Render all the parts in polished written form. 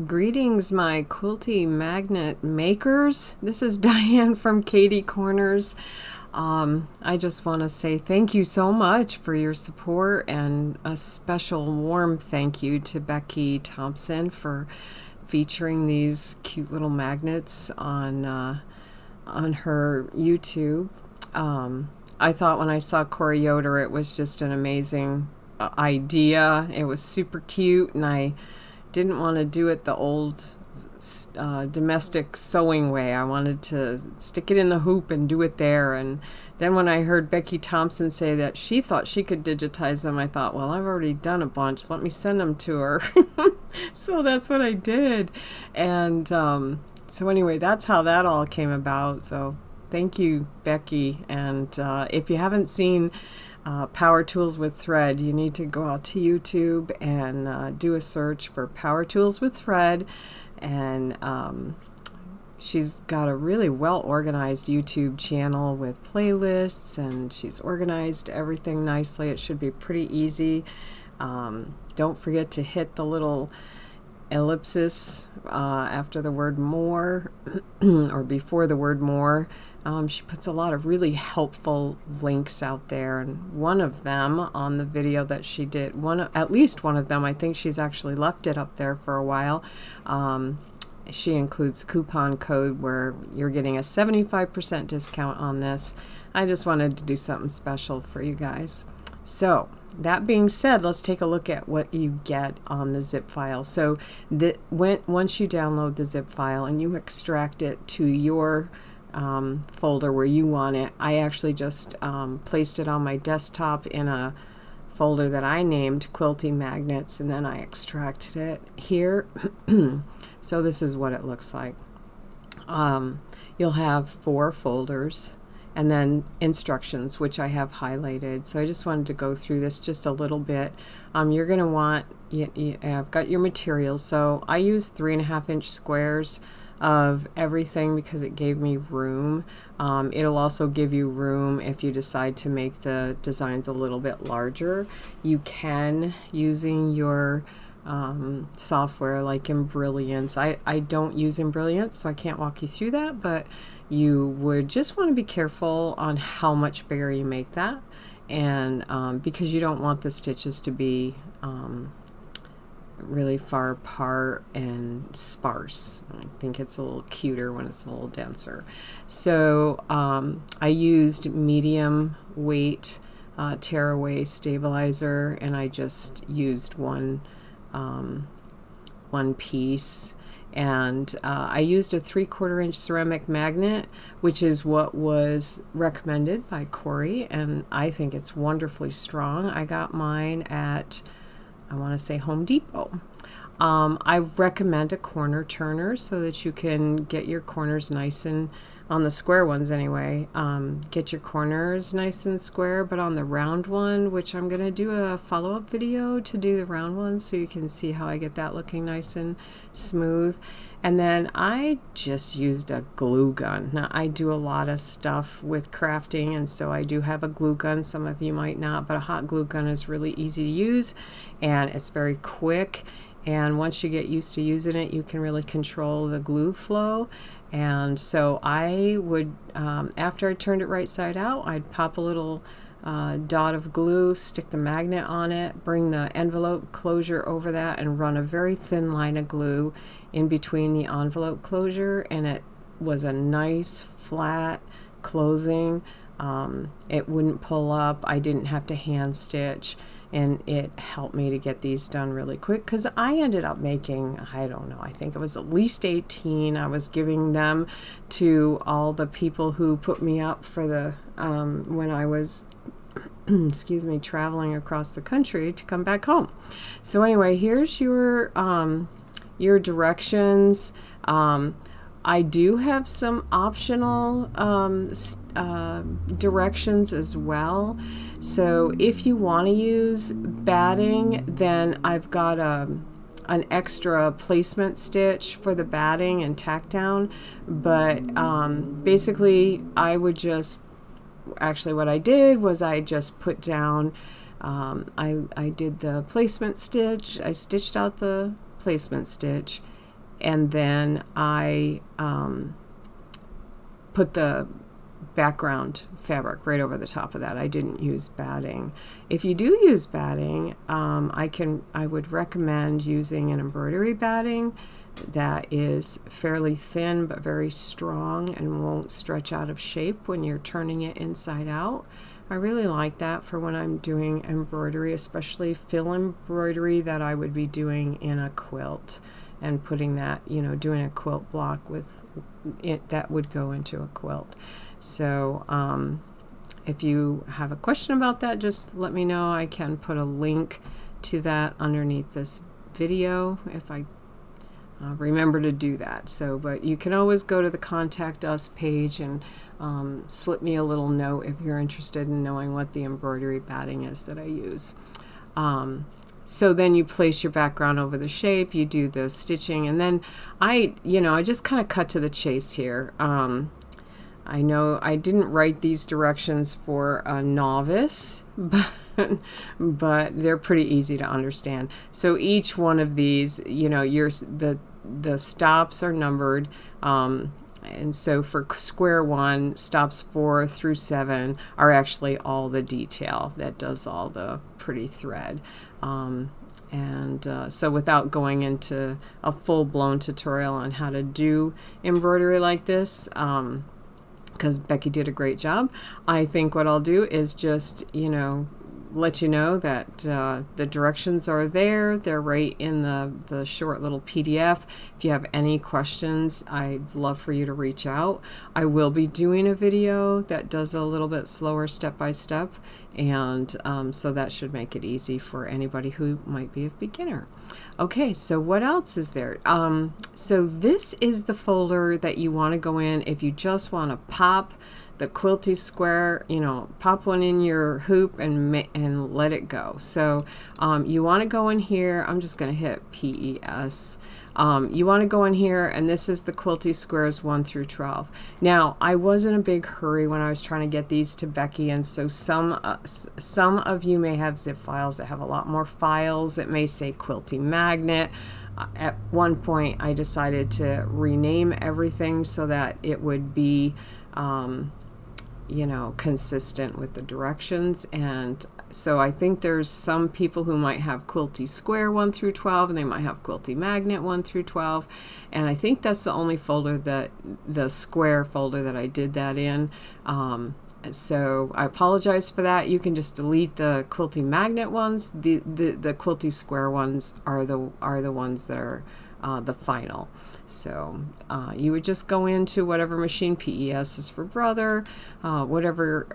Greetings, my quilty magnet makers. This is Diane from Katie Corners. I just want to say thank you so much for your support, and a special warm thank you to Becky Thompson for featuring these cute little magnets on her YouTube. I thought when I saw Corey Yoder, it was just an amazing idea. It was super cute, and I didn't want to do it the old domestic sewing way. I wanted to stick it in the hoop and do it there. And then when I heard Becky Thompson say that she thought she could digitize them, I thought, well, I've already done a bunch. Let me send them to her. So that's what I did. And so anyway, that's how that all came about. So thank you, Becky. And if you haven't seen Power Tools with Thread, you need to go out to YouTube and do a search for Power Tools with Thread. And she's got a really well organized YouTube channel with playlists, and she's organized everything nicely. It should be pretty easy. Don't forget to hit the little ellipsis after the word more or before the word more. She puts a lot of really helpful links out there, and one of them on the video that she did, at least one of them, I think she's actually left it up there for a while. She includes coupon code where you're getting a 75% discount on this. I just wanted to do something special for you guys. So that being said, let's take a look at what you get on the zip file. So once you download the zip file and you extract it to your folder where you want it, I actually just placed it on my desktop in a folder that I named Quilty Magnets, and then I extracted it here. So this is what it looks like. You'll have 4 folders and then instructions, which I have highlighted. So I just wanted to go through this just a little bit. You're going to want, I've got your materials. So I use 3.5-inch squares of everything because it gave me room. It'll also give you room if you decide to make the designs a little bit larger. You can, using your software like Brilliance. I don't use Brilliance, so I can't walk you through that, but you would just want to be careful on how much bigger you make that, and because you don't want the stitches to be really far apart and sparse. I think it's a little cuter when it's a little denser. So I used medium weight tearaway stabilizer, and I just used one piece, and I used a 3/4-inch ceramic magnet, which is what was recommended by Corey, and I think it's wonderfully strong. I got mine at, I want to say, Home Depot. I recommend a corner turner so that you can get your corners nice and, on the square ones anyway, get your corners nice and square, but on the round one, which I'm going to do a follow-up video to do the round one so you can see how I get that looking nice and smooth. And then I just used a glue gun. Now, I do a lot of stuff with crafting, and so I do have a glue gun. Some of you might not, but a hot glue gun is really easy to use, and it's very quick. And once you get used to using it, you can really control the glue flow. And so I would, after I turned it right side out, I'd pop a little dot of glue, stick the magnet on it, bring the envelope closure over that, and run a very thin line of glue in between the envelope closure, and it was a nice flat closing. It wouldn't pull up. I didn't have to hand stitch, and it helped me to get these done really quick because I ended up making, I don't know, I think it was at least 18. I was giving them to all the people who put me up for the when I was excuse me, traveling across the country to come back home. So anyway, here's your directions. I do have some optional directions as well. So if you want to use batting, then I've got an extra placement stitch for the batting and tack down. But basically, I would just, actually what I did was I just put down, I did the placement stitch, I stitched out the placement stitch, and then I put the background fabric right over the top of that. I didn't use batting. If you do use batting, I would recommend using an embroidery batting that is fairly thin but very strong and won't stretch out of shape when you're turning it inside out. I really like that for when I'm doing embroidery, especially fill embroidery that I would be doing in a quilt, and putting that, you know, doing a quilt block with it that would go into a quilt. So if you have a question about that, just let me know. I can put a link to that underneath this video if I remember to do that. So, but you can always go to the Contact Us page and slip me a little note if you're interested in knowing what the embroidery batting is that I use. So then you place your background over the shape, you do the stitching, and then I just kind of cut to the chase here. I know I didn't write these directions for a novice, but they're pretty easy to understand. So each one of these, you know, the stops are numbered. And so for square one, stops 4 through 7 are actually all the detail that does all the pretty thread. So without going into a full-blown tutorial on how to do embroidery like this, because Becky did a great job, I think what I'll do is just, you know, let you know that the directions are there. They're right in the short little PDF. If you have any questions, I'd love for you to reach out. I will be doing a video that does a little bit slower step by step, and so that should make it easy for anybody who might be a beginner. Okay, so what else is there? So this is the folder that you want to go in if you just want to pop the Quilty square, you know, pop one in your hoop and let it go. So you want to go in here. I'm just going to hit PES. You want to go in here, and this is the Quilty squares 1 through 12. Now, I was in a big hurry when I was trying to get these to Becky, and so some of you may have zip files that have a lot more files. It may say Quilty Magnet. At one point, I decided to rename everything so that it would be you know, consistent with the directions. And so I think there's some people who might have Quilty Square 1 through 12, and they might have Quilty Magnet 1 through 12. And I think that's the only folder, that the square folder, that I did that in. So I apologize for that. You can just delete the Quilty Magnet ones. The Quilty Square ones are the ones that are the final. So you would just go into whatever machine, PES is for brother, whatever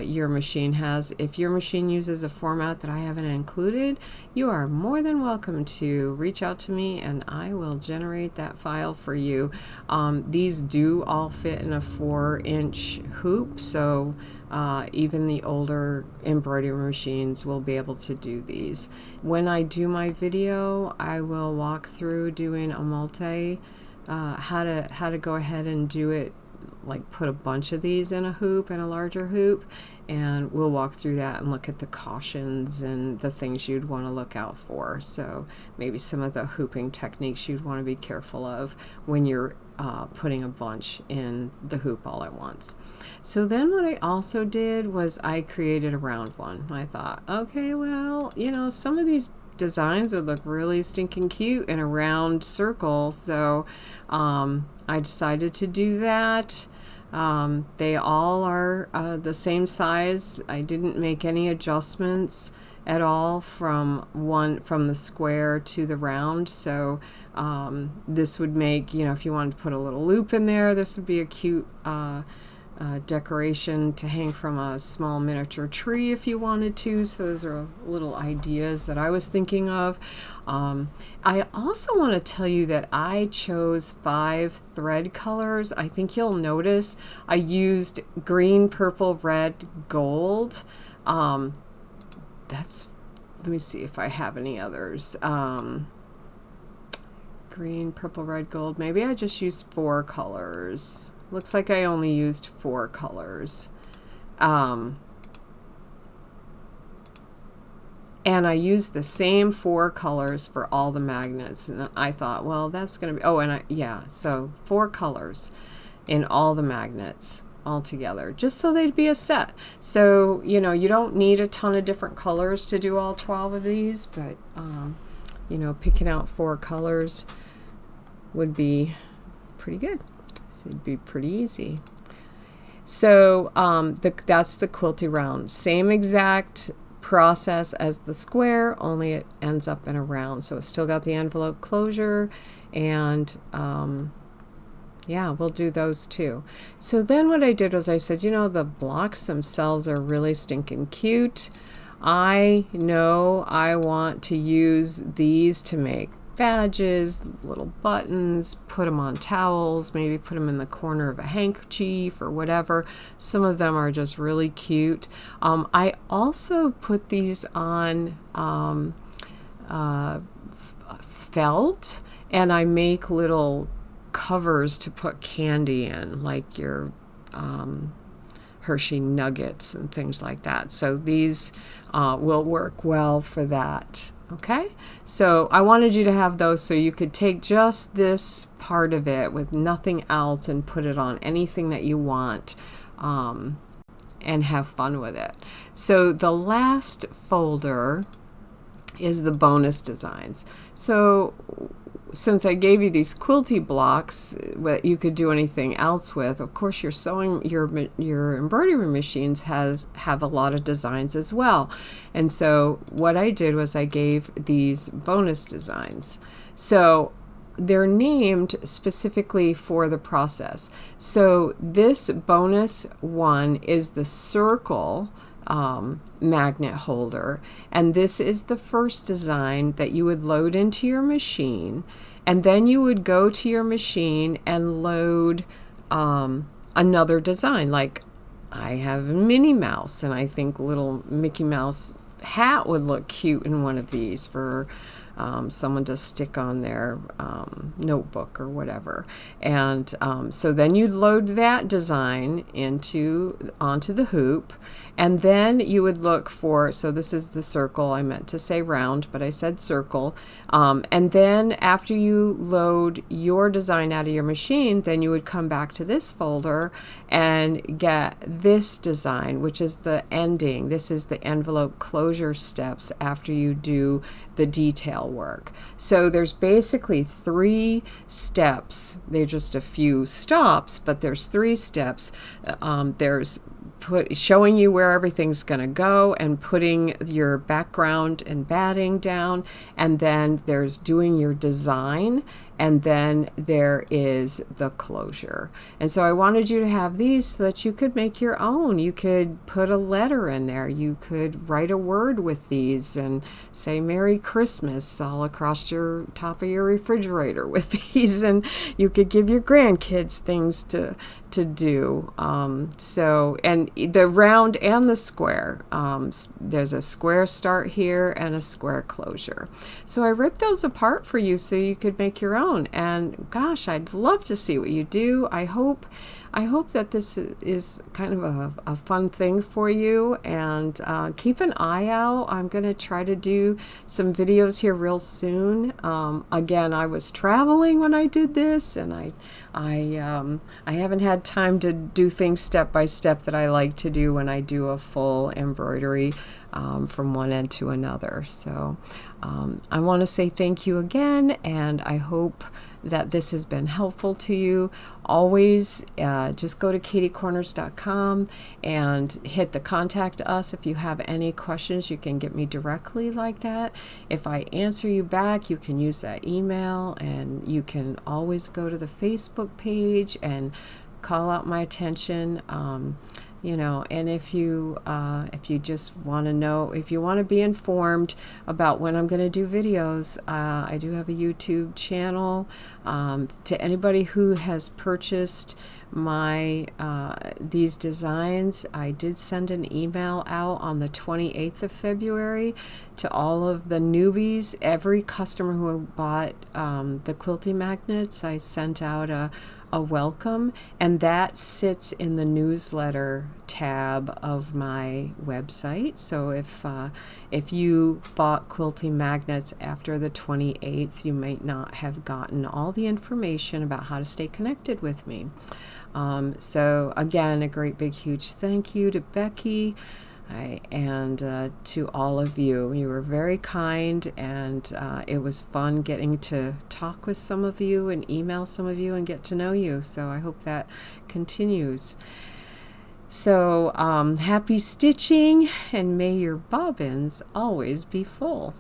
your machine has. If your machine uses a format that I haven't included, you are more than welcome to reach out to me and I will generate that file for you. These do all fit in a 4-inch hoop, so even the older embroidery machines will be able to do these. When I do my video, I will walk through doing a multi, how to go ahead and do it, like put a bunch of these in a hoop and a larger hoop, and we'll walk through that and look at the cautions and the things you'd want to look out for. So maybe some of the hooping techniques you'd want to be careful of when you're putting a bunch in the hoop all at once. So then what I also did was I created a round one. I thought, okay, well, you know, some of these designs would look really stinking cute in a round circle, so I decided to do that. They all are the same size. I didn't make any adjustments at all from the square to the round, so this would make, you know, if you wanted to put a little loop in there, this would be a cute decoration to hang from a small miniature tree if you wanted to. So those are little ideas that I was thinking of. I also want to tell you that I chose 5 thread colors. I think you'll notice I used green, purple, red, gold. Let me see if I have any others. Green, purple, red, gold. Maybe I just used 4 colors. Looks like I only used 4 colors. And I used the same 4 colors for all the magnets. And I thought, well, that's going to be, oh, and yeah, so 4 colors in all the magnets all together, just so they'd be a set. So, you know, you don't need a ton of different colors to do all 12 of these, but, you know, picking out 4 colors would be pretty good. So it'd be pretty easy. So that's the Quilty round. Same exact process as the square, only it ends up in a round. So it's still got the envelope closure, and yeah, we'll do those too. So then what I did was I said, you know, the blocks themselves are really stinking cute. I know I want to use these to make badges, little buttons, put them on towels, maybe put them in the corner of a handkerchief or whatever. Some of them are just really cute. I also put these on felt, and I make little covers to put candy in, like your Hershey nuggets and things like that. So these will work well for that. Okay, so I wanted you to have those so you could take just this part of it with nothing else and put it on anything that you want, and have fun with it. So the last folder is the bonus designs. So since I gave you these Quilty blocks that you could do anything else with, of course your your embroidery machines have a lot of designs as well. And so what I did was I gave these bonus designs. So they're named specifically for the process. So this bonus one is the circle magnet holder, and this is the first design that you would load into your machine, and then you would go to your machine and load another design. Like I have a Minnie Mouse, and I think little Mickey Mouse hat would look cute in one of these for someone to stick on their notebook or whatever. And so then you load that design onto the hoop, and then you would look for, so this is the circle, I meant to say round, but I said circle. And then after you load your design out of your machine, then you would come back to this folder and get this design, which is the ending. This is the envelope closure steps after you do the detail work. So there's basically 3 steps. They're just a few stops, but there's 3 steps. There's showing you where everything's going to go and putting your background and batting down, and then there's doing your design, and then there is the closure. And so I wanted you to have these so that you could make your own. You could put a letter in there. You could write a word with these and say Merry Christmas all across your top of your refrigerator with these, and you could give your grandkids things to do. So, and the round and the square, there's a square start here and a square closure. So I ripped those apart for you so you could make your own. And gosh, I'd love to see what you do. I hope that this is kind of a fun thing for you, and keep an eye out. I'm going to try to do some videos here real soon. Again, I was traveling when I did this, and I haven't had time to do things step by step that I like to do when I do a full embroidery from one end to another. So I want to say thank you again, and I hope that this has been helpful to you. Always just go to katiecorners.com and hit the contact us. If you have any questions, you can get me directly like that. If I answer you back, you can use that email, and you can always go to the Facebook page and call out my attention. You know, and if you just want to know, if you want to be informed about when I'm going to do videos, I do have a YouTube channel. To anybody who has purchased my these designs, I did send an email out on the 28th of February to all of the newbies. Every customer who bought the Quilty magnets, I sent out a a welcome, and that sits in the newsletter tab of my website. So if you bought Quilty magnets after the 28th, you might not have gotten all the information about how to stay connected with me. So again, a great big huge thank you to Becky. And to all of you. You were very kind, and it was fun getting to talk with some of you and email some of you and get to know you. So I hope that continues. So happy stitching, and may your bobbins always be full.